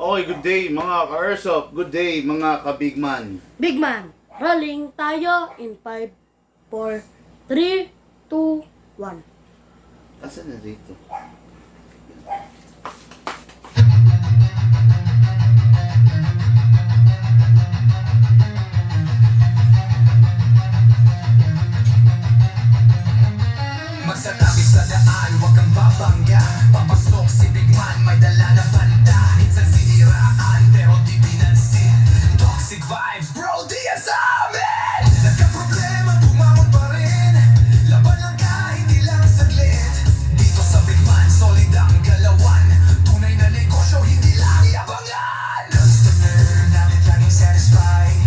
Okay, good day mga ka-Airsoft. Good day mga ka-Bigman. Big man, rolling tayo in 5, 4, 3, 2, 1. Asan na dito? Magsatabi sa daan, huwag kang babangga. Papasok si Big Man, may dala na banda. Minsan siniraan, pero di pinansin. Toxic vibes, bro, di yan sa amin. Nagka-problema, bumangon pa rin. Laban lang kahit ilang saglit. Dito sa Big Man, solid ang galawan. Tunay na negosyo, hindi lang iabangan. Customer namin laging satisfied.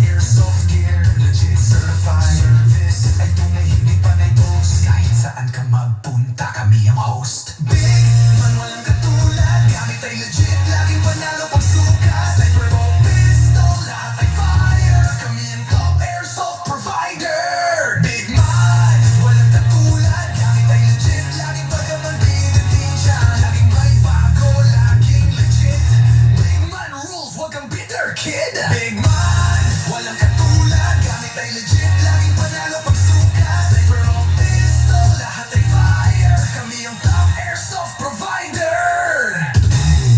Airsoft gear, legit certified. Service ay tunay, hindi panay boss. Kahit saan ka magpunta, kami ang host. Big Man, walang katulad. Gamit ay legit, laging panalo pag sukat. Sniper o pistol, lahat ay fire. Kami ang top airsoft provider. Big Man, walang katulad. Gamit ay legit, laging pagkaman binitin siya. Laging may bago, laging legit. Big Man rules, wag kang bitter, kid. Big Man, walang katulad. Gamit ay legit, laging panalo pag sukat. Sniper o pistol, lahat ay fire. Kami ang top airsoft provider.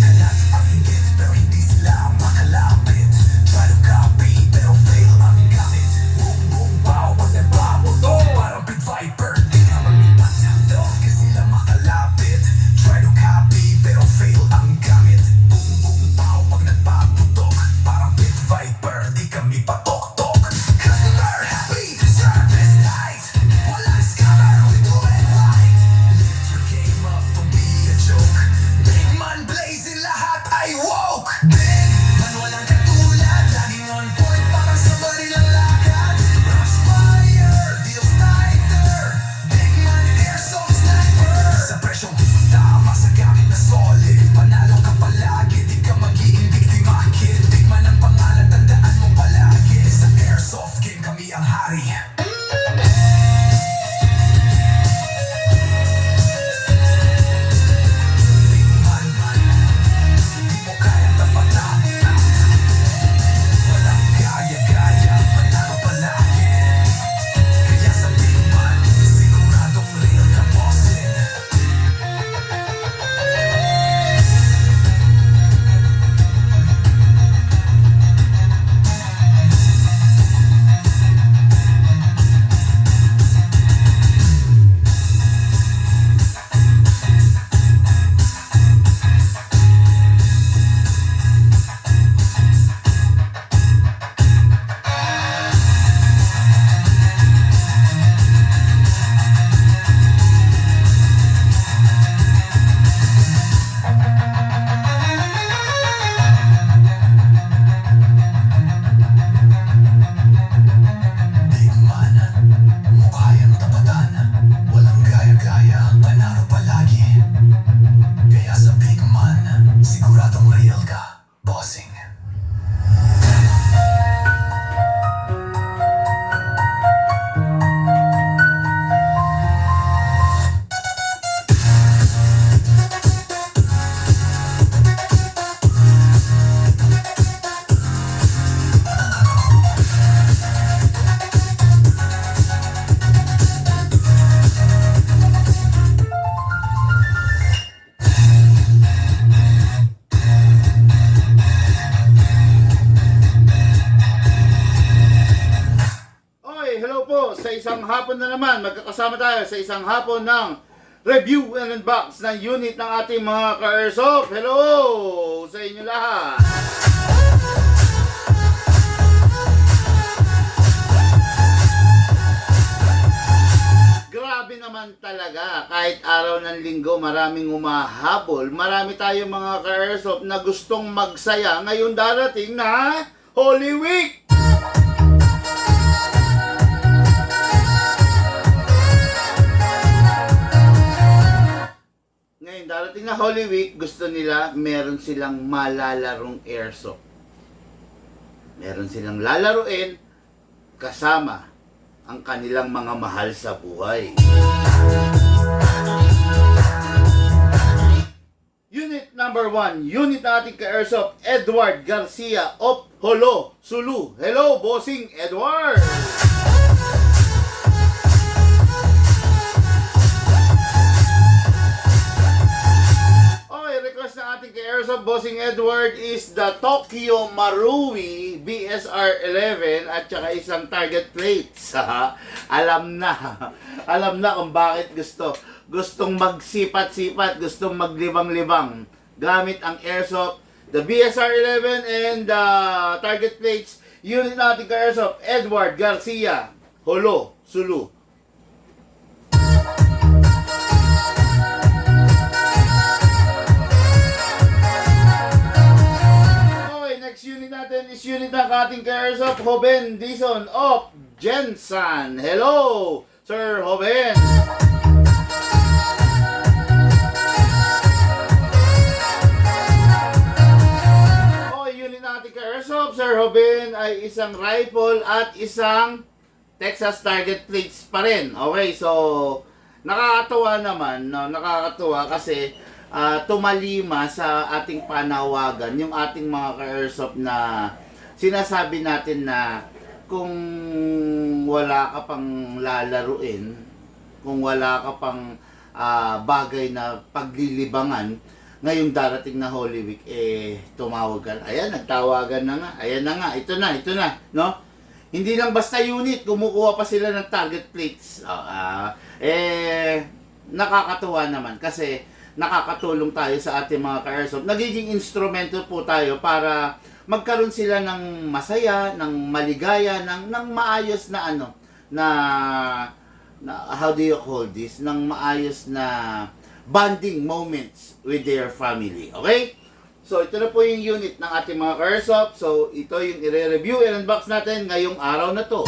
Kalat ang higit, pero hindi sila makalapit. Try to copy, pero fail ang gamit. Boom, boom, pow, pag nagpaputo. Parang Pit Viper, di na magpapatado. Kasi sila makalapit. Try to copy, pero fail ang gamit. Boom, boom, pow, pag nagpaputok. Parang Pit Viper, di kami patok-tok. Customer happy, service tight. Walang scammer, we do it right. Lift your game up, don't be a joke. Big Man blazing, lahat ay woke. Big Man walang katulad, laging on point, parang somebody lang lakad. Rush fire, deals tighter. Big Man airsoft sniper. Sa presyong tama, sa gamit na solid. Panalo ka palagi, di ka magiging biktima, kid. Big Man ang pangalan, tandaan mo palagi. Sa airsoft game, kami ang hari. Big Man, di mo kayang tapatan. Walang gaya-gaya, panalo palagi. Kaya sa Big Man, siguradong real ka bossing. Big Man, mukha yung tapatan. Walang gaya-gaya, panalo palagi. Kaya sa Big Man, siguradong real ka, bossing. Okay, hello po. Sa isang hapon na naman, magkakasama tayo sa isang hapon ng review and unbox ng unit ng ating mga ka-Airsoft. Hello sa inyo lahat. Grabe naman talaga. Kahit araw ng linggo, maraming umahabol. Marami tayong mga ka-Airsoft na gustong magsaya. Ngayon darating na Holy Week. Ngayon darating na Holy Week, gusto nila meron silang malalarong airsoft. Meron silang lalaruin kasama ang kanilang mga mahal sa buhay. Unit number number 1 unit na ating ka-airsoft, Edward Garcia of Holo, Sulu. Hello, bossing Edward! Okay, request na ating ka-airsoft, bossing Edward is the Tokyo Marui BSR-11 at saka isang target plates. Alam na kung bakit gustong magsipat-sipat, gustong maglibang-libang gamit ang airsoft, the BSR-11 and the target plates. Unit natin ka airsoft, Edward Garcia, Holo, Sulu. Okay, next unit natin is unit ng ating ka airsoft, Hoben Dison of Jensen. Hello, Sir Hoben. Airsoft, Sir Hoben, ay isang rifle at isang Texas target plates pa rin. Okay, so nakakatuwa naman, no? Nakakatuwa kasi tumalima sa ating panawagan yung ating mga ka-airsoft na sinasabi natin na kung wala ka pang lalaruin, kung wala ka pang bagay na paglilibangan, ngayong darating na Holy Week, tumawag ka. Ayan, nagtawagan na nga. Ayan na nga. Ito na. No? Hindi lang basta unit, kumukuha pa sila ng target plates. Nakakatuwa naman kasi nakakatulong tayo sa ating mga ka-airsoft. Nagiging instrumento po tayo para magkaroon sila ng masaya, ng maligaya, ng maayos na how do you call this? Ng maayos na bonding moments with their family. Okay? So, ito na po yung unit ng ating mga ka-airsoft. So, ito yung i-review and unbox natin ngayong araw na to.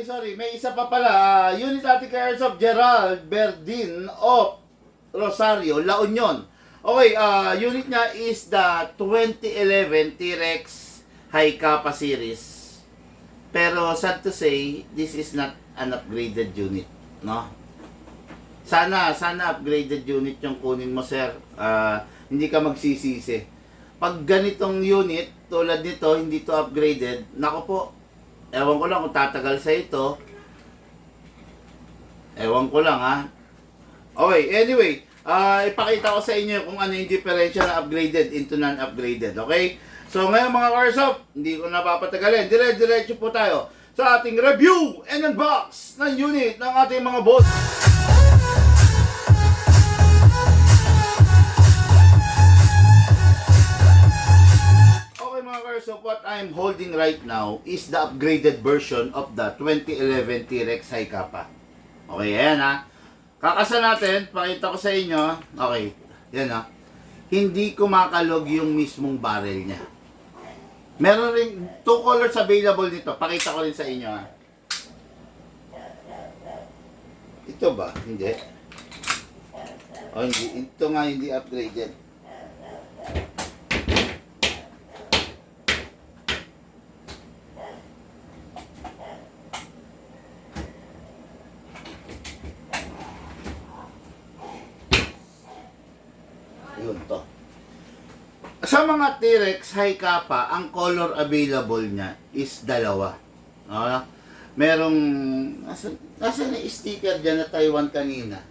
Sorry. May isa pa pala. Unit ating ka-airsoft, Gerald Berdin of Rosario, La Union. Okay, unit niya is the 2011 T-Rex High Kappa series. Pero sad to say, this is not an upgraded unit, no? Sana upgraded unit yung kunin mo, sir. Hindi ka magsisisi. Pag ganitong unit, tulad nito, hindi to upgraded, nako po, ewan ko lang kung tatagal sa ito. Ewan ko lang, ha? Okay, anyway, ipakita ko sa inyo kung ano yung diferensya na upgraded into non-upgraded, okay? So ngayon mga ka-airsoft, hindi ko napapatagalin. Diretso po tayo sa ating review and unbox ng unit ng ating mga boss. Okay mga ka-airsoft, what I'm holding right now is the upgraded version of the 2011 T-Rex High Kappa. Okay, ayan ha. Kakasa natin, pakita ko sa inyo. Okay, yan ha. Hindi kumakalog yung mismong barrel niya. Meron rin 2 colors available dito. Pakita ko rin sa inyo, ha. Ito ba? Hindi. O hindi. Ito nga hindi upgraded. Yun to. Sa mga T-Rex High Kappa, ang color available niya is 2. Merong, nasa na sticker dyan na Taiwan kanina,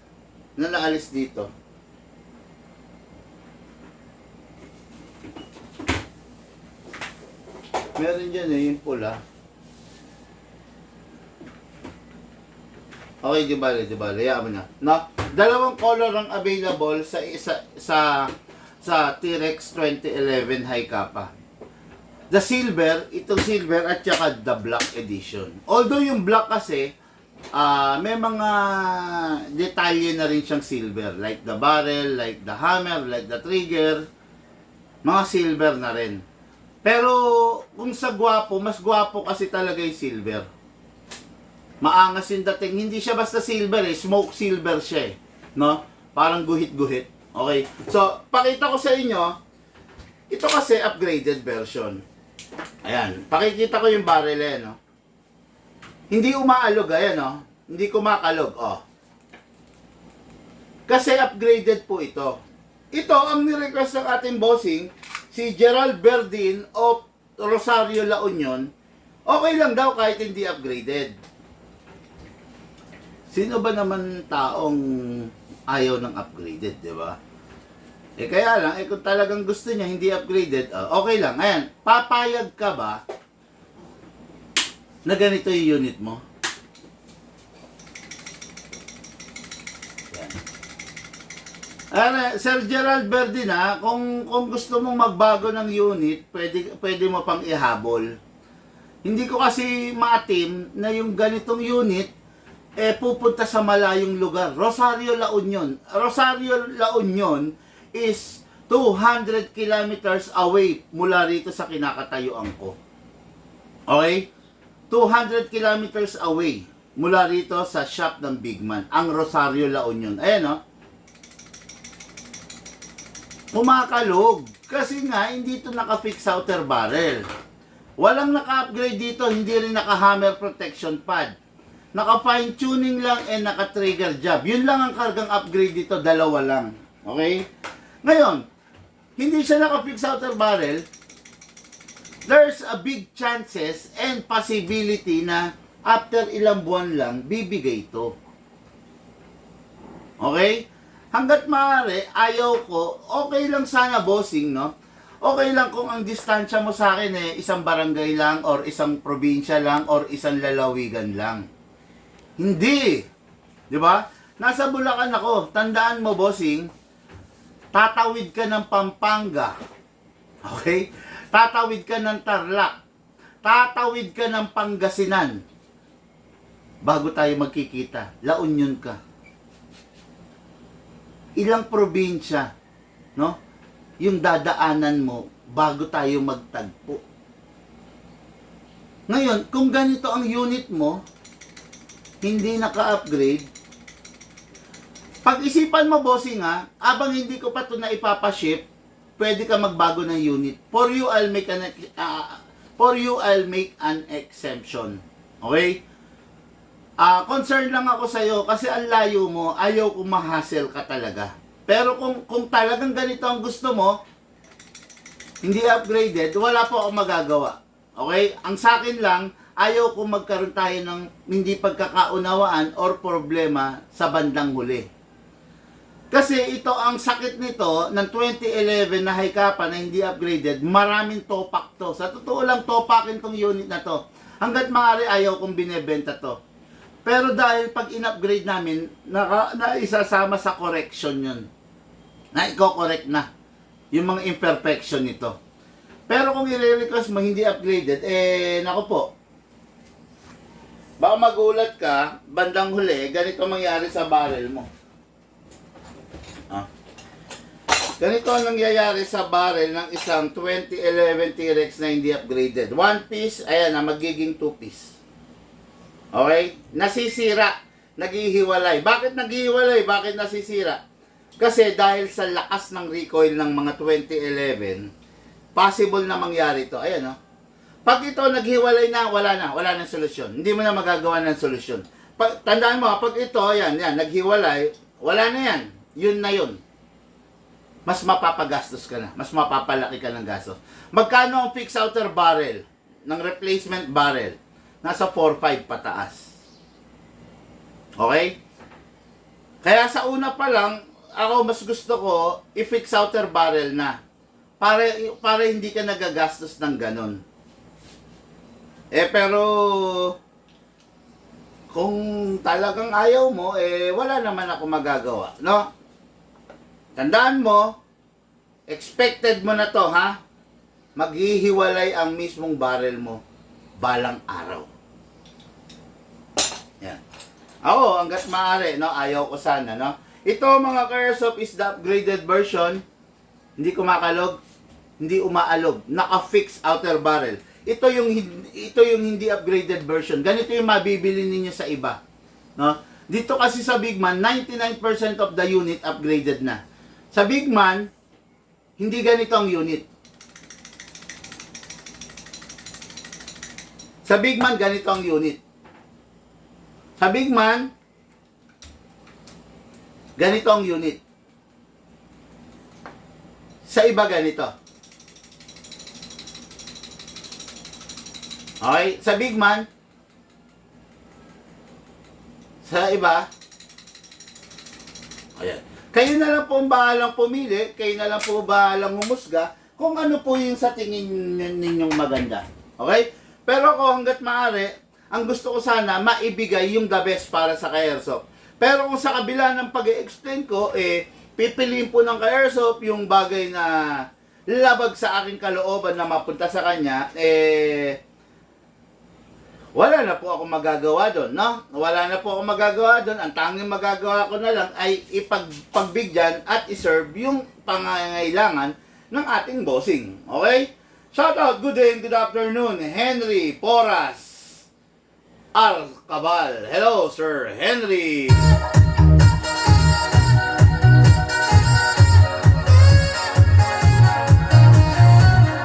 na naalis dito. Meron dyan yung pula. Okay, di bale, hayaan mo na. No? 2 color ang available sa T-Rex 2011 High Kappa. The silver, itong silver at saka the black edition. Although yung black kasi, may mga detalye na rin siyang silver. Like the barrel, like the hammer, like the trigger. Mga silver na rin. Pero kung sa gwapo, mas gwapo kasi talaga yung silver. Maangas yung dating. Hindi siya basta silver smoke silver siya no? Parang guhit-guhit. Okay, so pakita ko sa inyo, ito kasi upgraded version. Ayan, pakikita ko yung barrel no? Hindi umaalog, ayan oh. Hindi kumakalog, oh. Kasi upgraded po ito. Ito ang nirequest ng ating bossing, si Gerald Verdin of Rosario, La Union. Okay lang daw kahit hindi upgraded. Sino ba naman taong ayaw ng upgraded, di ba? Eh kaya lang, kung talagang gusto niya hindi upgraded, okay lang. Ayan, papayag ka ba na ganito yung unit mo? Sir Gerald Verdin kung gusto mong magbago ng unit, pwede mo pang ihabol. Hindi ko kasi maatim na yung ganitong unit pupunta sa malayong lugar. Rosario, La Union. Rosario, La Union is 200 kilometers away mula rito sa kinakatayuan ko. Okay? 200 kilometers away mula rito sa shop ng Big Man, ang Rosario, La Union. Ayan o. Kumakalog. Kasi nga, hindi ito naka-fix outer barrel. Walang naka-upgrade dito, hindi rin naka-hammer protection pad. Naka-fine tuning lang and naka-trigger job. Yun lang ang kargang upgrade dito, dalawa lang. Okay? Ngayon, hindi siya naka-fix outer barrel. There's a big chances and possibility na after ilang buwan lang, bibigay ito. Okay? Hanggat maaari, ayaw ko, okay lang sana bossing, no? Okay lang kung ang distansya mo sa akin isang barangay lang or isang probinsya lang or isang lalawigan lang. Hindi. 'Di ba? Nasa Bulacan ako. Tandaan mo, bossing, tatawid ka ng Pampanga. Okay? Tatawid ka ng Tarlac. Tatawid ka ng Pangasinan. Bago tayo magkikita, La Union ka. Ilang probinsya, no? Yung dadaanan mo bago tayo magtagpo. Ngayon, kung ganito ang unit mo, hindi naka-upgrade, pag-isipan mo, bossing abang hindi ko pa ito na ipapaship, pwede ka magbago ng unit. For you, I'll make an exemption. Okay? Concerned lang ako sa'yo kasi ang layo mo, ayaw kong ma-hassle ka talaga. Pero kung talagang ganito ang gusto mo, hindi upgraded, wala po akong magagawa. Okay? Ang sa akin lang, ayaw kong magkaroon tayo ng hindi pagkakaunawaan or problema sa bandang huli. Kasi ito, ang sakit nito, ng 2011 na Hi-Capa na hindi upgraded, maraming topak to. Sa totoo lang, topakin tong unit na to. Hanggat maaari, ayaw kong binebenta to. Pero dahil pag in-upgrade namin, na isasama sa correction yun. Na i-correct na yung mga imperfection nito. Pero kung i-request mo hindi upgraded, nako po. Baka magulat ka, bandang huli, ganito mangyari sa barrel mo. Ganito ang nangyayari sa barrel ng isang 2011 T-Rex na hindi upgraded. One piece, ayan magiging two piece. Okay? Nasisira. Naghihiwalay. Bakit naghihiwalay? Bakit nasisira? Kasi dahil sa lakas ng recoil ng mga 2011, possible na mangyari ito. Ayan, Pag ito naghiwalay na, wala na solusyon. Hindi mo na magagawa ng solusyon. Tandaan mo, pag ito, yan, naghiwalay, wala na yan. Yun na yun. Mas mapapagastos ka na. Mas mapapalaki ka ng gastos. Magkano ang fixed outer barrel ng replacement barrel? Nasa 4-5 pataas. Okay? Kaya sa una pa lang, ako mas gusto ko i-fix outer barrel na. Para hindi ka nagagastos ng ganon. Pero kung talagang ayaw mo, wala naman ako magagawa, no? Tandaan mo, expected mo na to, maghihiwalay ang mismong barrel mo balang araw. Yan. Ako, hanggat maaari, ayaw ko sana, Ito mga Airsoft is the upgraded version. Hindi kumakalog, hindi umaalog, naka-fix outer barrel. Ito yung hindi upgraded version. Ganito yung mabibili ninyo sa iba, Dito kasi sa Big Man, 99% of the unit upgraded na. Sa Big Man, hindi ganito ang unit. Sa Big Man, ganito ang unit. Sa Big Man, ganito ang unit. Sa iba ganito. Okay? Sa Big Man, sa iba, ayan. Kayo na lang po ang bahalang pumili, kayo na lang po bahalang humusga kung ano po yung sa tingin ninyong maganda. Okay? Pero ako hanggat maaari, ang gusto ko sana maibigay yung the best para sa ka-airsoft. Pero kung sa kabila ng pag-i-explain ko, pipiliin po ng ka-airsoft yung bagay na labag sa aking kalooban na mapunta sa kanya, wala na po ako magagawa doon, no? Wala na po ako magagawa doon. Ang tanging magagawa ko na lang ay ipagbigyan at iserve yung pangangailangan ng ating bossing. Okay? Shout out, good day and good afternoon, Henry Porras Alcabal. Hello, Sir Henry.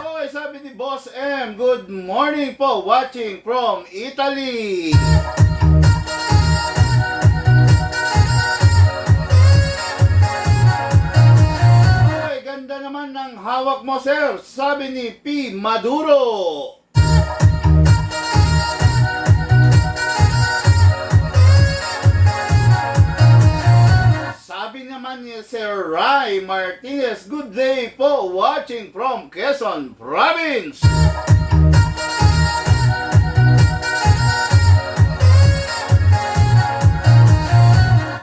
Okay, sabi ni Boss M, good morning po, watching from Italy. Okay, ganda naman ng hawak mo, sir, sabi ni P. Maduro. Sabi naman ni Sir Ray Martinez, good day po, watching from Quezon Province.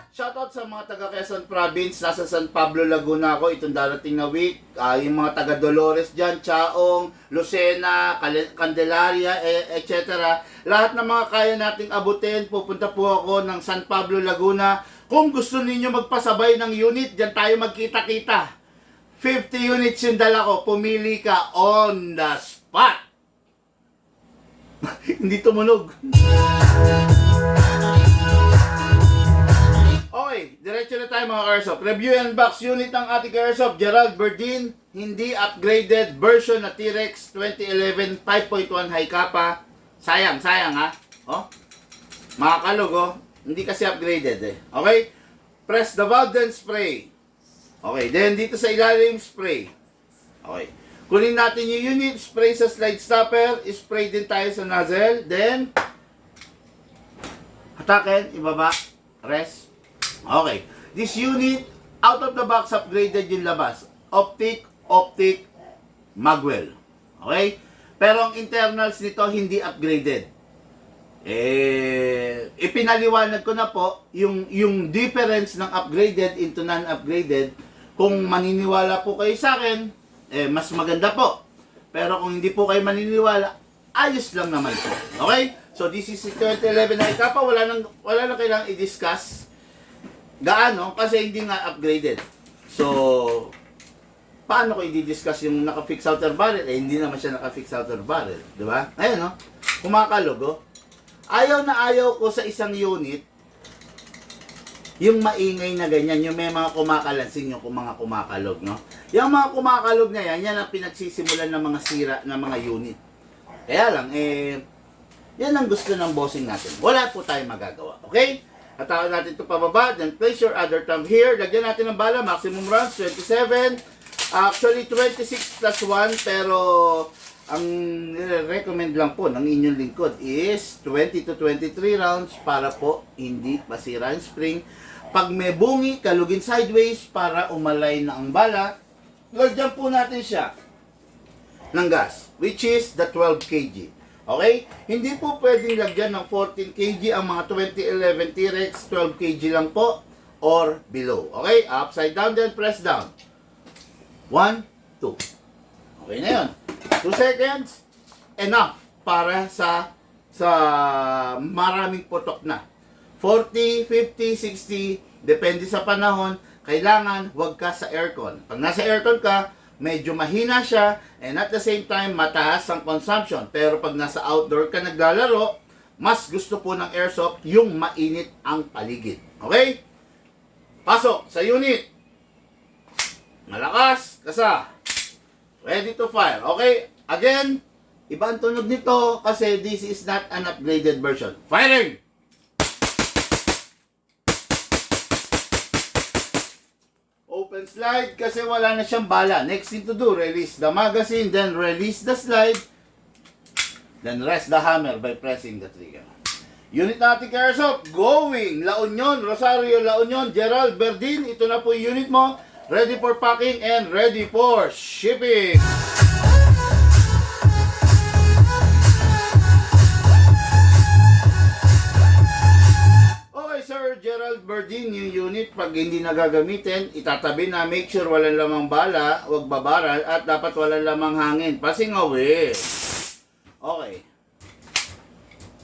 Shoutout sa mga taga Quezon Province, nasa San Pablo, Laguna ako itong darating na week. Yung mga taga Dolores dyan, Chaong, Lucena, Candelaria, etc. Lahat ng mga kaya nating abutin, pupunta po ako ng San Pablo, Laguna. Kung gusto ninyo magpasabay ng unit, dyan tayo magkita-kita. 50 units yung dala ko, pumili ka on the spot. Hindi tumunog. Okay, diretso na tayo mga airsoft. Review and box unit ng ating airsoft, Gerald Berdin, hindi upgraded version na T-Rex 2011 5.1 high kappa. Sayang ha. Oh, mga kalog, oh. Hindi kasi upgraded eh. Okay? Press the valve then spray. Okay, then dito sa ilalim spray. Okay. Kunin natin yung unit, spray sa slide stopper, spray din tayo sa nozzle, then hatakin, ibaba, rest. Okay. This unit, out of the box upgraded yung labas. Optic, magwell. Okay? Pero ang internals nito hindi upgraded. Ipinaliwanag ko na po yung difference ng upgraded into non-upgraded. Kung maniniwala po kayo sa akin, mas maganda po. Pero kung hindi po kayo maniniwala, ayos lang naman po. Okay? So this is 2011 na ikapa, wala nang kailangang i-discuss. Gaano? Kasi hindi nga upgraded. So, paano ko i-discuss yung naka-fix outer barrel? Hindi naman siya naka-fix outer barrel. Diba? Ayun, no? Kumakalog, oh. Ayaw na ayaw ko sa isang unit yung maingay na ganyan, yung may mga kumakalansing, yung mga kumakalog, no? Yung mga kumakalog na yan ang pinagsisimulan ng mga sira ng mga unit. Kaya lang, yan ang gusto ng bossing natin. Wala po tayong magagawa, okay? Hatawan natin ito pababa, then place your other thumb here. Lagyan natin ng bala, maximum rounds, 27. Actually, 26 plus 1, pero ang recommend lang po ng inyong lingkod is 20 to 23 rounds para po hindi masira ang spring. Pag may bungi, kalugin sideways para umalay na ang bala. Lagyan po natin siya ng gas, which is the 12 kg. Okay? Hindi po pwedeng lagyan ng 14 kg ang mga 2011 T-Rex, 12 kg lang po or below. Okay? Upside down, then press down. 1, 2. Okay na yun. 2 seconds, enough para sa maraming putok na. 40, 50, 60, depende sa panahon, kailangan huwag ka sa aircon. Pag nasa aircon ka, medyo mahina siya, and at the same time, mataas ang consumption. Pero pag nasa outdoor ka naglalaro, mas gusto po ng airsoft yung mainit ang paligid. Okay? Pasok sa unit. Malakas, kasa. Ready to fire. Okay? Again, iba ang tunog nito kasi this is not an upgraded version. Firing! Open slide kasi wala na siyang bala. Next thing to do, release the magazine, then release the slide, then rest the hammer by pressing the trigger. Unit natin kay Airsoft, going! La Union, Rosario, La Union, Gerald, Berdin, ito na po yung unit mo. Ready for packing and ready for shipping! Okay, Sir Gerald Berdin, yung unit, pag hindi nagagamitin, itatabi na, make sure walang lamang bala, huwag babaral, at dapat walang lamang hangin. Passing away. Okay.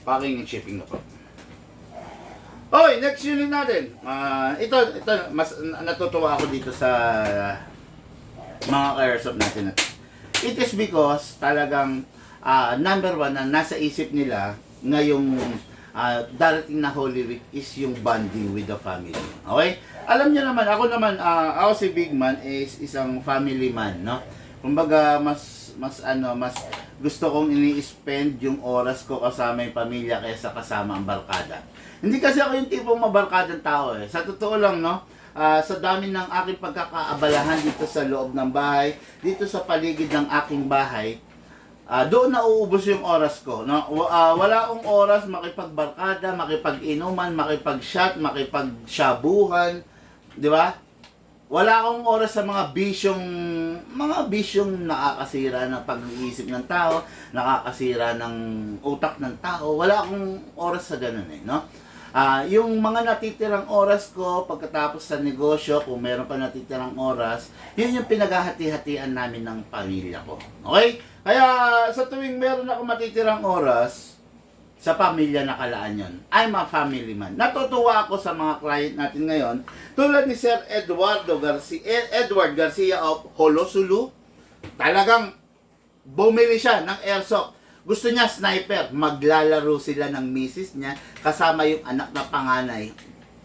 Packing and shipping na po. Okay, next unit natin. Ito, mas natutuwa ako dito sa mga ka-airsoft natin. It is because talagang number one na nasa isip nila ngayong darating na Holy Week is yung bonding with the family. Okay? Alam niyo naman, ako si Big Man is isang family man, no? Kumbaga, mas gusto kong ini-spend yung oras ko kasama yung pamilya kaysa kasama ang barkada. Hindi kasi ako yung tipong mabarkadang tao eh. Sa totoo lang, no? Sa dami ng aking pagkakaabalahan dito sa loob ng bahay, dito sa paligid ng aking bahay, doon nauubos yung oras ko. No? Wala akong oras makipagbarkada, makipag-inuman, makipag-shot, makipag-shabuhan. Di ba? Wala akong oras sa mga bisyong nakakasira ng pag-iisip ng tao, nakakasira ng utak ng tao. Wala akong oras sa ganun eh, no? Yung mga natitirang oras ko pagkatapos sa negosyo, kung meron pa natitirang oras, yun yung pinaghahati-hatian namin ng pamilya ko. Okay? Kaya sa tuwing meron ako matitirang oras, sa pamilya nakalaan yun. I'm a family man. Natutuwa ako sa mga client natin ngayon, tulad ni Sir Edward Garcia of Holosulu. Talagang bumili siya ng airsoft. Gusto niya sniper. Maglalaro sila ng misis niya kasama yung anak na panganay.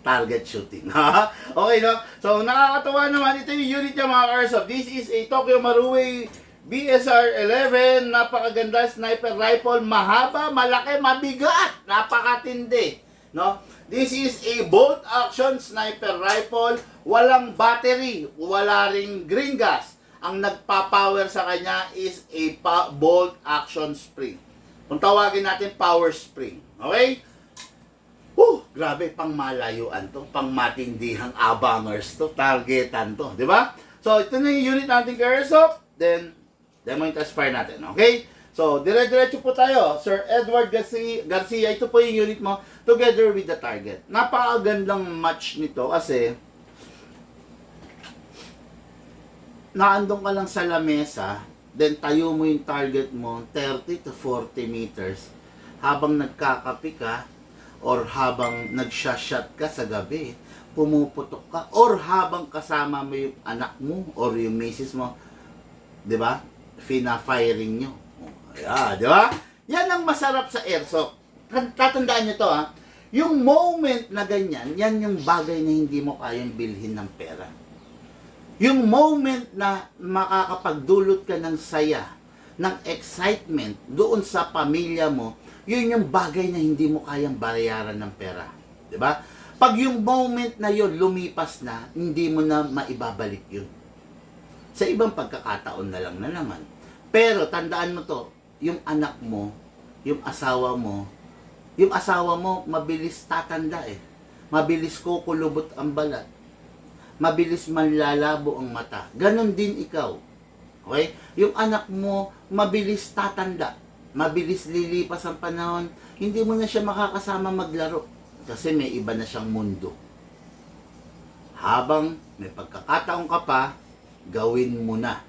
Target shooting. Okay, no? So, nakakatawa naman. Ito yung unit niya, mga airsoft. This is a Tokyo Marui BSR-11. Napakaganda sniper rifle. Mahaba, malaki, mabigat. Napakatindi. No? This is a bolt action sniper rifle. Walang battery. Wala ring green gas. Ang nagpa-power sa kanya is a bolt action spring. Kung tawagin natin power spring. Okay? Grabe, pang malayuan to, pang matindihang abangers to, targetan to, di ba? So, ito na yung unit natin kay Airsoft, then, demo yung test-fire natin, okay? So, dire-diretso po tayo. Sir Edward Garcia, ito po yung unit mo, together with the target. Napakagandang match nito kasi, naandun ka lang sa lamesa, then tayo mo yung target mo 30 to 40 meters habang nagkakapi ka or habang nagsha-shot ka sa gabi, pumuputok ka or habang kasama mo yung anak mo or yung misis mo, 'di ba? Fina-firing nyo. Yeah, 'di ba? Yan ang masarap sa airsoft. Tatandaan niyo to, ha. Yung moment na ganyan, yan yung bagay na hindi mo kayang bilhin ng pera. Yung moment na makakapagdulot ka ng saya, ng excitement doon sa pamilya mo, yun yung bagay na hindi mo kayang bayaran ng pera. 'Di ba? Pag yung moment na yun lumipas na, hindi mo na maibabalik yun. Sa ibang pagkakataon na lang na naman. Pero tandaan mo to, yung anak mo, yung asawa mo mabilis tatanda eh. Mabilis kukulubot ang balat. Mabilis manlalabo ang mata. Ganon din ikaw. Okay? Yung anak mo, mabilis tatanda. Mabilis lilipas ang panahon. Hindi mo na siya makakasama maglaro. Kasi may iba na siyang mundo. Habang may pagkakataon ka pa, gawin mo na.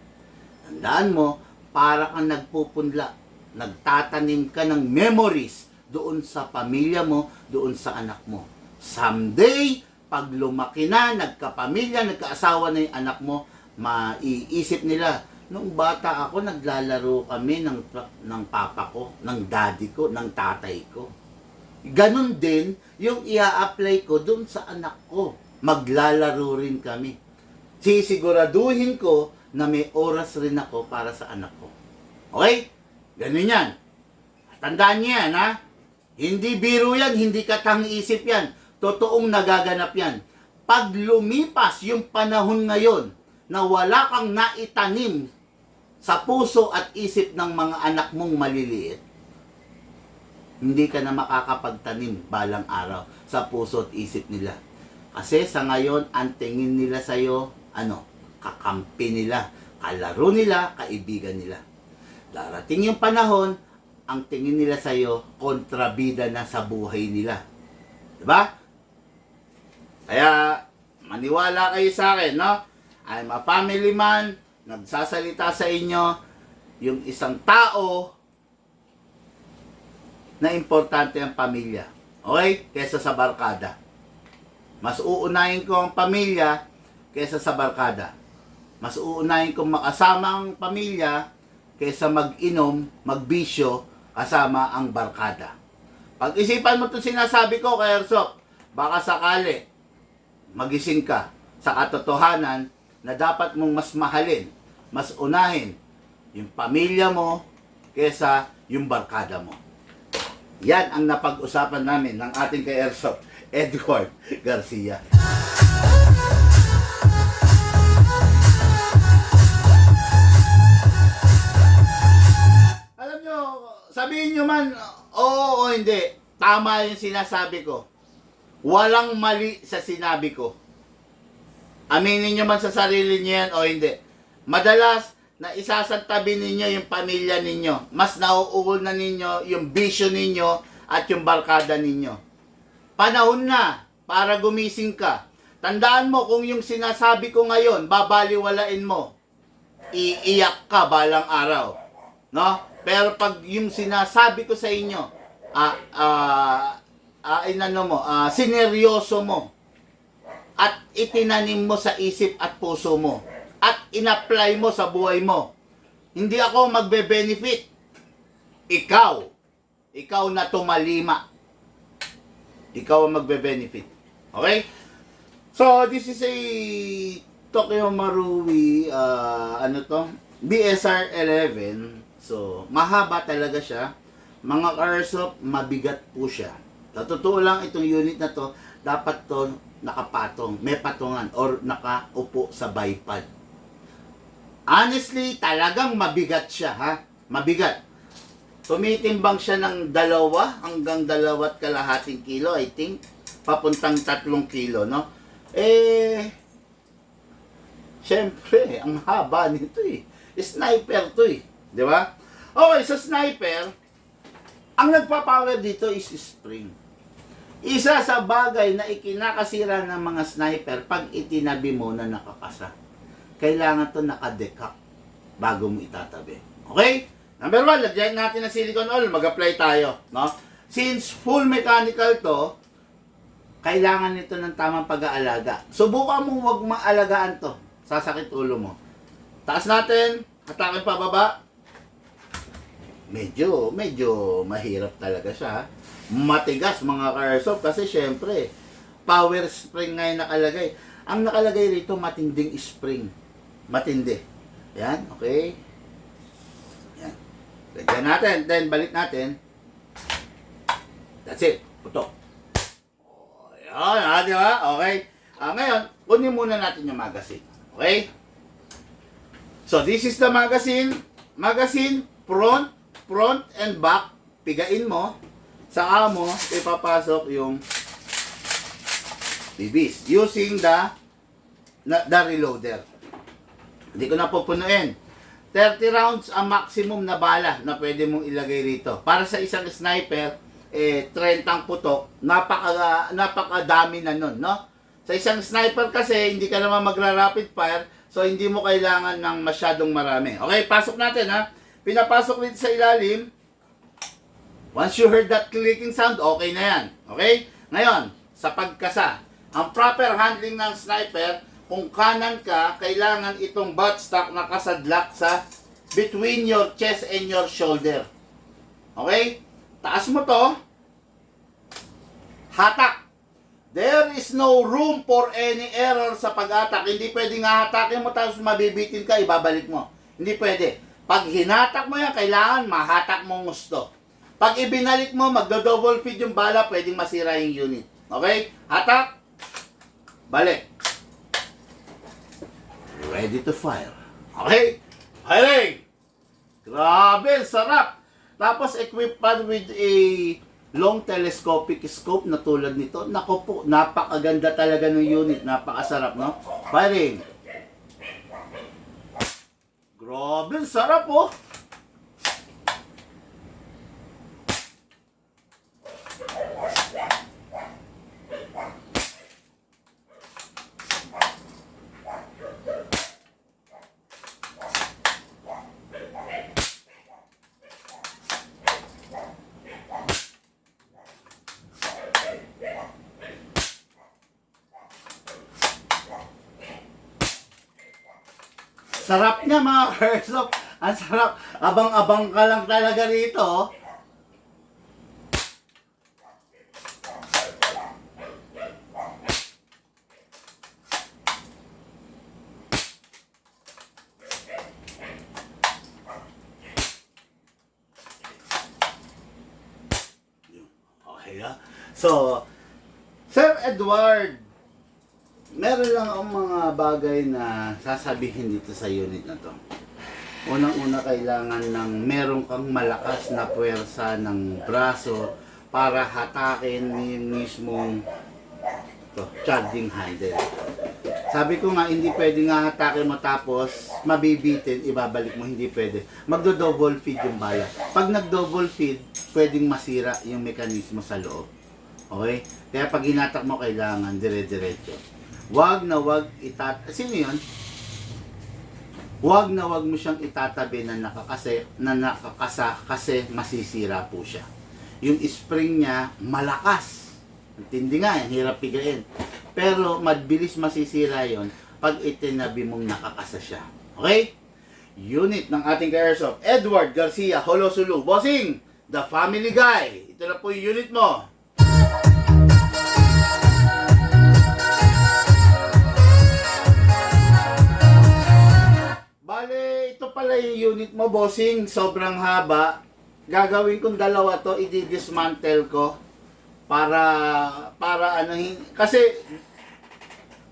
Tandaan mo, para kang nagpupunla. Nagtatanim ka ng memories doon sa pamilya mo, doon sa anak mo. Someday, pag lumaki na, nagkapamilya, nagkaasawa na yung anak mo, maiisip nila, nung bata ako, naglalaro kami ng papa ko, ng daddy ko, ng tatay ko. Ganon din yung ia-apply ko dun sa anak ko. Maglalaro rin kami. Sisiguraduhin ko na may oras rin ako para sa anak ko. Okay? Ganon yan. Tandaan niyo yan, ha? Hindi biro yan, hindi katang-isip yan. Totoong nagaganap yan. pag lumipas yung panahon ngayon na wala kang naitanim sa puso at isip ng mga anak mong maliliit, hindi ka na makakapagtanim balang araw sa puso at isip nila. Kasi sa ngayon, ang tingin nila sa'yo, kakampi nila, kalaro nila, kaibigan nila. Darating yung panahon, ang tingin nila sa'yo, kontrabida na sa buhay nila. Diba? Kaya, maniwala kayo sa akin, no? I'm a family man, nagsasalita sa inyo, yung isang tao na importante ang pamilya. Okay? Kesa sa barkada. Mas uunahin ko ang pamilya kesa sa barkada. Mas uunahin ko makasama ang pamilya kesa mag-inom, magbisyo, kasama ang barkada. Pag-isipan mo itong sinasabi ko kay Airsoft, baka sakali magising ka sa katotohanan na dapat mong mas mahalin, mas unahin yung pamilya mo kesa yung barkada mo. Yan ang napag-usapan namin ng ating kay Airsoft, Edward Garcia. Alam nyo, sabihin nyo man, oo o hindi, tama yung sinasabi ko. Walang mali sa sinabi ko. Aminin nyo man sa sarili nyo yan o hindi. Madalas, na isasantabi ninyo yung pamilya ninyo. Mas nauugol na ninyo yung bisyo ninyo at yung barkada ninyo. Panahon na para gumising ka. Tandaan mo kung yung sinasabi ko ngayon, babaliwalain mo. Iiyak ka balang araw. No? Pero pag yung sinasabi ko sa inyo, sineryoso mo at itinanim mo sa isip at puso mo at in-apply mo sa buhay mo, hindi ako magbe-benefit. Ikaw na tumalima. Ikaw ang magbe-benefit. Okay? So, this is a Tokyo Marui, BSR 11. So, mahaba talaga siya. Mga Airsoft, mabigat po siya. Sa totoo lang, itong unit na to, dapat to nakapatong, may patungan, or nakaupo sa bipod. Honestly, talagang mabigat siya, ha? Mabigat. Tumitimbang siya ng 2 hanggang 2.5 kilo, I think. Papuntang 3 kilo, no? Siyempre, ang haba nito eh. Sniper to eh. Di ba? Okay, sa sniper, ang nagpapower dito is spring. Isa sa bagay na ikinakasira ng mga sniper pag itinabi mo na nakapasa. Kailangan to naka-decac bago mo itatabi. Okay? Number 1, lagyan natin ng silicone oil. Mag-apply tayo. No? Since full mechanical to, kailangan nito ng tamang pag-aalaga. Subukan mo huwag maalagaan to. Sasakit ulo mo. Taas natin. Hatakin pa baba. Medyo mahirap talaga siya. Matigas mga Airsoft kasi syempre, power spring nga yung nakalagay. Ang nakalagay rito, matinding spring. Matindi. Yan, okay. Yan. Lagyan natin, then balik natin. That's it. Putok. Oh, yan, di ba? Okay. Ngayon, kunin muna natin yung magazine. Okay? So, this is the magazine. Magazine, front and back. Pigain mo. Saka mo, ipapasok yung BBs. Using the reloader. Hindi ko na pupunuin. 30 rounds ang maximum na bala na pwede mong ilagay rito. Para sa isang sniper, 30 putok, napakadami na nun, no? Sa isang sniper kasi, hindi ka naman magra-rapid fire, so hindi mo kailangan ng masyadong marami. Okay, pasok natin, ha? Pinapasok dito sa ilalim. Once you heard that clicking sound, okay na yan. Okay? Ngayon, sa pagkasa, ang proper handling ng sniper, kung kanan ka, kailangan itong buttstock nakasadlak sa between your chest and your shoulder. Okay? Taas mo to. Hatak. There is no room for any error sa pag-atak. Hindi pwedeng hatakin mo tapos mabibitin ka, ibabalik mo. Hindi pwede. Pag hinatak mo yan, kailangan mahatak mong gusto. Pag ibinalik mo, magdo-double feed yung bala, pwedeng masira yung unit. Okay? Hatak. Balik. Ready to fire. Okay? Firing! Grabe, sarap! Tapos equipped pa with a long telescopic scope na tulad nito. Nako po, napakaganda talaga ng unit. Napakasarap, no? Firing! Grabe, sarap oh! Sarap niya mga Airsoft. Ang sarap. Abang-abang ka lang talaga rito. Oh. Okay ah. So, Sir Edward, meron lang akong mga bagay na sasabihin dito sa unit na to. Unang-una, kailangan ng meron kang malakas na puwersa ng braso para hatakin yung mismong charging handle. Sabi ko nga, hindi pwede nga hatakin mo tapos mabibitin, ibabalik mo, hindi pwede. Magdo-double feed yung bala. Pag nag-double feed, pwedeng masira yung mekanismo sa loob. Okay? Kaya pag hinatak mo, kailangan dire-diretso. Wag na wag sino yun? Wag na wag mo siyang itatabi na nakakasa kasi masisira po siya. Yung spring niya malakas. Tindi nga, hirap pigain. Pero mabilis masisira yon pag itinabi mong nakakasa siya. Okay? Unit ng ating Airsoft, Edward Garcia, Holosulu. Bossing, the family guy. Ito na po yung unit mo. Bale, ito pala yung unit mo, bossing. Sobrang haba. Gagawin kong dalawa to, i-dismantle ko para ano, kasi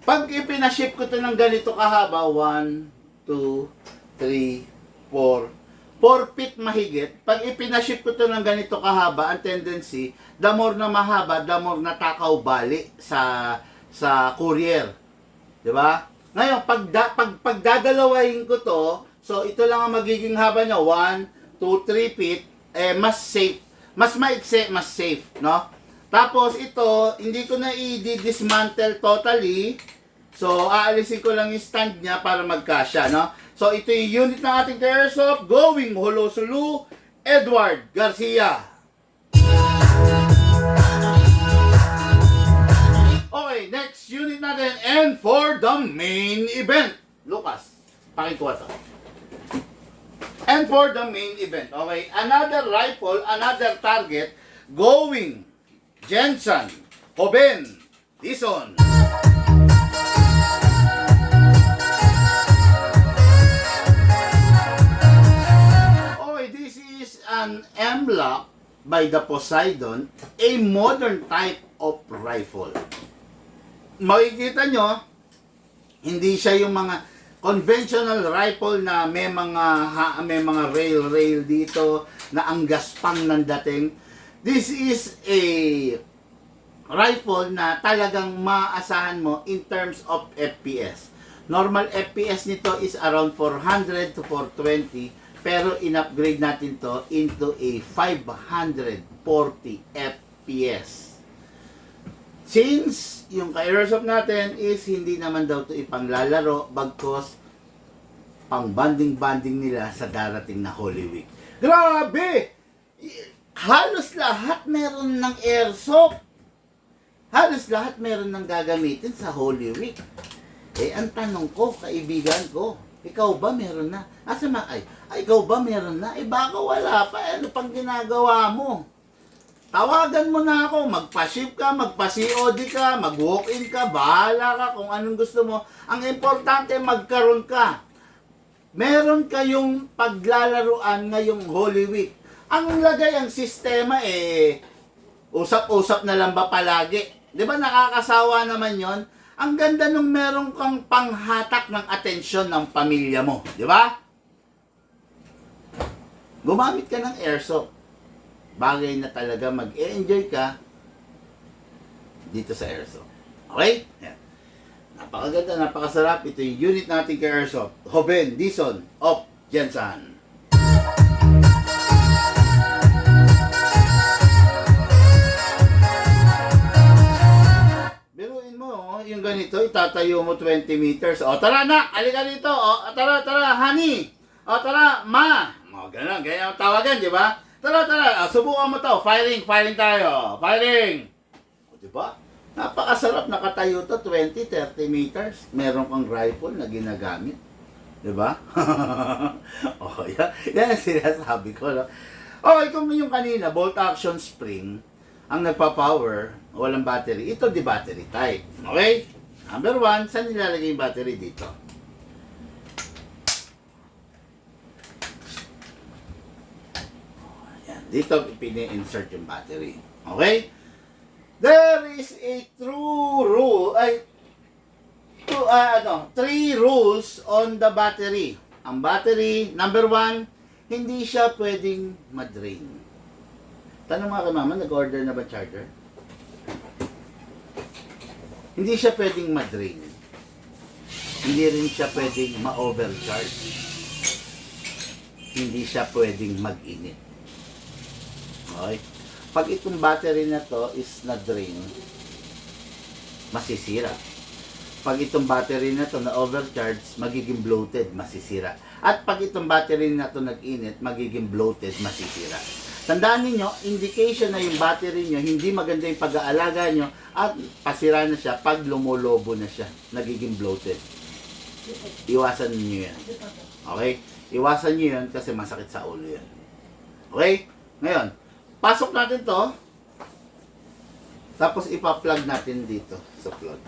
pag ipinaship ko to ng ganito kahaba, 1, 2, 3, 4 4 feet mahigit. Pag ipinaship ko to ng ganito kahaba, ang tendency, the more na mahaba, the more natakaw bali sa courier. 'Di ba? Ngayon, pag dadalawahin ko to, so ito lang ang magiging haba niya, 1, 2, 3 feet, mas safe. Mas maikse, mas safe, no? Tapos ito, hindi ko na i-dismantle totally. So, aalisin ko lang yung stand niya para magkasya, no? So, ito yung unit ng ating Airsoft, going Holosulu, Edward Garcia. Okay, next unit natin, and for the main event. Lucas, pakikuha to. And for the main event, okay, another rifle, another target, going Jensen, Hoben, Dison. Okay, this is an M-Lock by the Poseidon, a modern type of rifle. Makikita nyo, hindi siya yung mga conventional rifle na may mga rail dito na ang gaspang ng dating. This is a rifle na talagang maasahan mo in terms of FPS. Normal FPS nito is around 400 to 420, pero in-upgrade natin to into a 540 FPS. Since yung ka-Airsoft natin is hindi naman daw to ipanglalaro, bagkos pang banding nila sa darating na Holy Week. Grabe! Halos lahat meron ng Airsoft. Halos lahat meron ng gagamitin sa Holy Week. Eh, ang tanong ko, kaibigan ko, ikaw ba meron na? Ikaw ba meron na? Eh, baka wala pa. Ano pang ginagawa mo? Tawagan mo na ako, magpa-ship ka, magpa-COD ka, mag-walk-in ka, bahala ka kung anong gusto mo. Ang importante, magkaroon ka. Meron kayong paglalaruan ngayong Holy Week. Ang lagay, ang sistema usap-usap na lang ba palagi? Di ba nakakasawa naman yon? Ang ganda nung meron kang panghatak ng atensyon ng pamilya mo. Di ba? Gumamit ka ng airsoft. Bagay na talaga mag-enjoy ka dito sa airsoft. Okay? Yan. Napakaganda, napakasarap. Ito yung unit natin kay airsoft. Hoben Dison of Jensen. Biruin mo, yung ganito, itatayo mo 20 meters. O, tara na, alika dito. O, tara, honey. O, tara, ma. O, ganyan, ganyan ang tawagan, di ba? Tara, subukan mo to. Firing tayo. Firing. O, di ba? Napakasarap, nakatayo to, 20-30 meters. Meron kang rifle na ginagamit. Di ba? O, yan ang sinasabi ko. No? Okay, kung yung kanina, bolt action spring, ang nagpa-power, walang battery. Ito di battery type. Okay? Number 1, saan nilalagay yung battery dito? Ayan. Dito pini-insert yung battery. Okay? There is a true rule, 3 rules on the battery. Ang battery, number 1, hindi siya pwedeng ma-drain. Tanong nga kay mama, nag-order na ba charger? Hindi siya pwedeng ma-drain. Hindi rin siya pwedeng ma-overcharge. Hindi siya pwedeng mag-init. Okay? Pag itong battery na to is na-drain, masisira. Pag itong battery na to na-overcharge, magiging bloated, masisira. At pag itong battery na to nag-init, magiging bloated, masisira. Tandaan ninyo, indication na yung battery nyo, hindi maganda yung pag-aalaga nyo, at pasira na siya pag lumolobo na siya, nagiging bloated. Iwasan niyo yan. Okay? Iwasan niyo yan kasi masakit sa ulo yan. Okay? Ngayon, pasok natin to, tapos ipa-plug natin dito sa plug.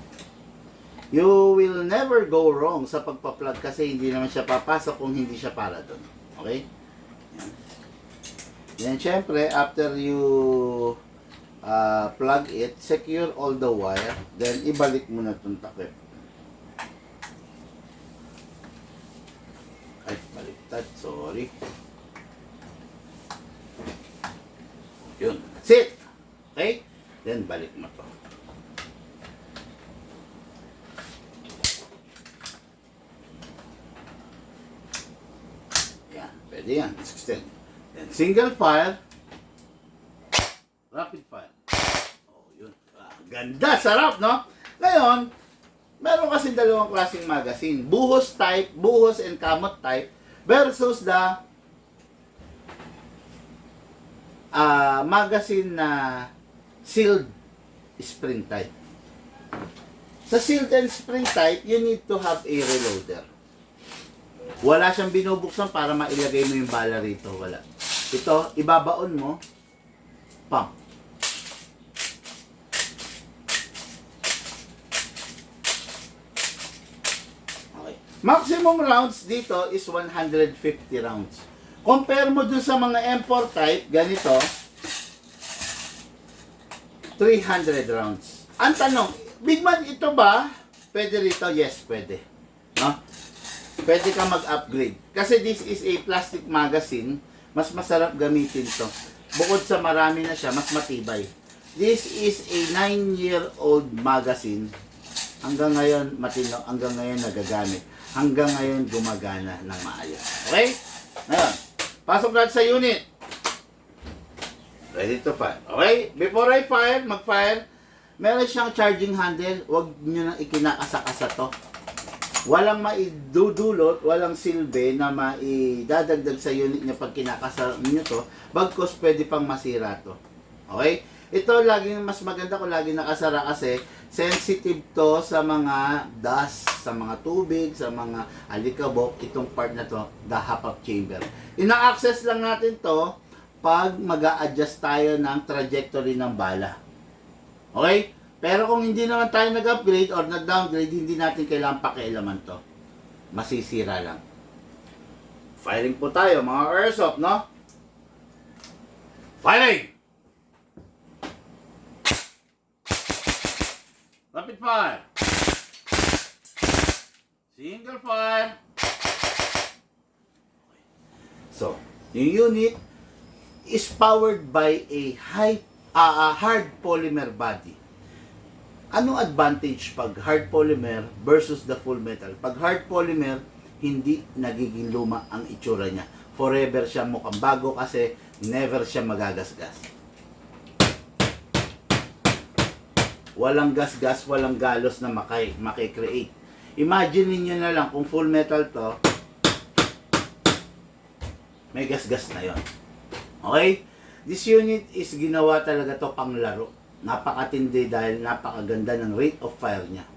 You will never go wrong sa pagpa-plug kasi hindi naman siya papasok kung hindi siya para doon. Okay? Yan. Then, syempre, after you plug it, secure all the wire, then ibalik mo na itong takip. Ay, baliktad, sorry. Yun, that's it. Okay? Then, balik mo to. Yan, pwede yan. Extend. Then, single fire, rapid fire. Oh, yun. Ganda, sarap, no? Ngayon, meron kasi dalawang klaseng magazine. Buhos type, buhos and kamot type versus the magazine na sealed spring type. Sa sealed and spring type, you need to have a reloader. Wala siyang binubuksan para mailagay mo yung bala rito. Wala. Ito, ibabaon mo, pump. Okay. Maximum rounds dito is 150 rounds. Compare mo dun sa mga M4 type, ganito, 300 rounds. Ang tanong, Big Man, ito ba pwede rito? Yes, pwede. No? Pwede ka mag-upgrade. Kasi this is a plastic magazine, mas masarap gamitin to. Bukod sa marami na siya, mas matibay. This is a 9-year-old magazine. Hanggang ngayon, matino. Hanggang ngayon, nagagamit. Hanggang ngayon, gumagana ng maayos. Okay? Ngayon, pasok natin sa unit. Ready to fire. Okay? Before I fire, mag-fire, meron siyang charging handle. Huwag nyo nang ikinakasa-kasa to. Walang maidudulot, walang silbi na maidadagdag sa unit niya pag kinakasa nyo to. Bagkus pwede pang masira to. Okay? Ito laging mas maganda kung lagi nakasara kasi sensitive to sa mga dust, sa mga tubig, sa mga alikabok. Itong part na to, the half-up chamber. Ina-access lang natin to pag mag-a-adjust tayo ng trajectory ng bala. Okay? Pero kung hindi naman tayo nag-upgrade or nag-downgrade, hindi natin kailangan pakialaman to. Masisira lang. Firing po tayo, mga airsoft, no? Firing! Rapid fire! Single fire. So, yung unit is powered by a hard polymer body. Anong advantage pag hard polymer versus the full metal? Pag hard polymer, hindi nagiging luma ang itsura niya. Forever siya mukhang bago kasi never siya magagasgas. Walang gasgas, walang galos na makikreate. Imagine niyo na lang kung full metal to, may gasgas na yon. Okay? This unit is ginawa talaga to pang laro. Napakatindi dahil napakaganda ng rate of fire niya.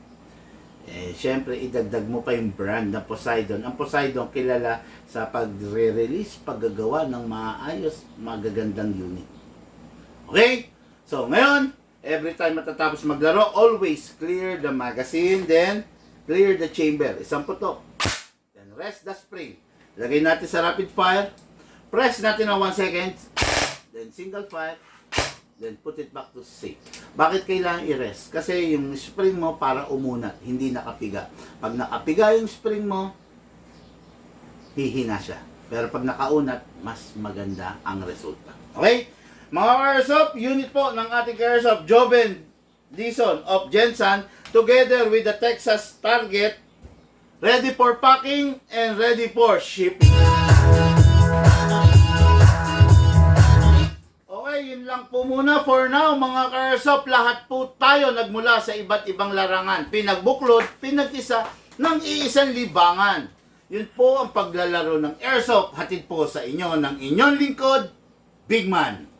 Syempre, idagdag mo pa yung brand na Poseidon. Ang Poseidon kilala sa pagre-release, paggagawa ng maayos, magagandang unit. Okay? So, ngayon, every time matatapos maglaro, always clear the magazine, then clear the chamber. Isang putok. Then rest the spring. Lagay natin sa rapid fire. Press natin ng 1 second. Then single fire. Then put it back to safe. Bakit kailangan i-rest? Kasi yung spring mo para umunat, hindi nakapiga. Pag nakapiga yung spring mo, hihina siya. Pero pag nakaunat, mas maganda ang resulta. Okay? Mga Airsoft, unit po ng ating Airsoft, Joven Dison of Jensen, together with the Texas Target, ready for packing and ready for shipping. Okay, yun lang po muna for now mga Airsoft. Lahat po tayo nagmula sa iba't ibang larangan. Pinagbuklod, pinagtisa ng iisang libangan. Yun po ang paglalaro ng Airsoft. Hatid po sa inyo ng inyong lingkod, Big Man.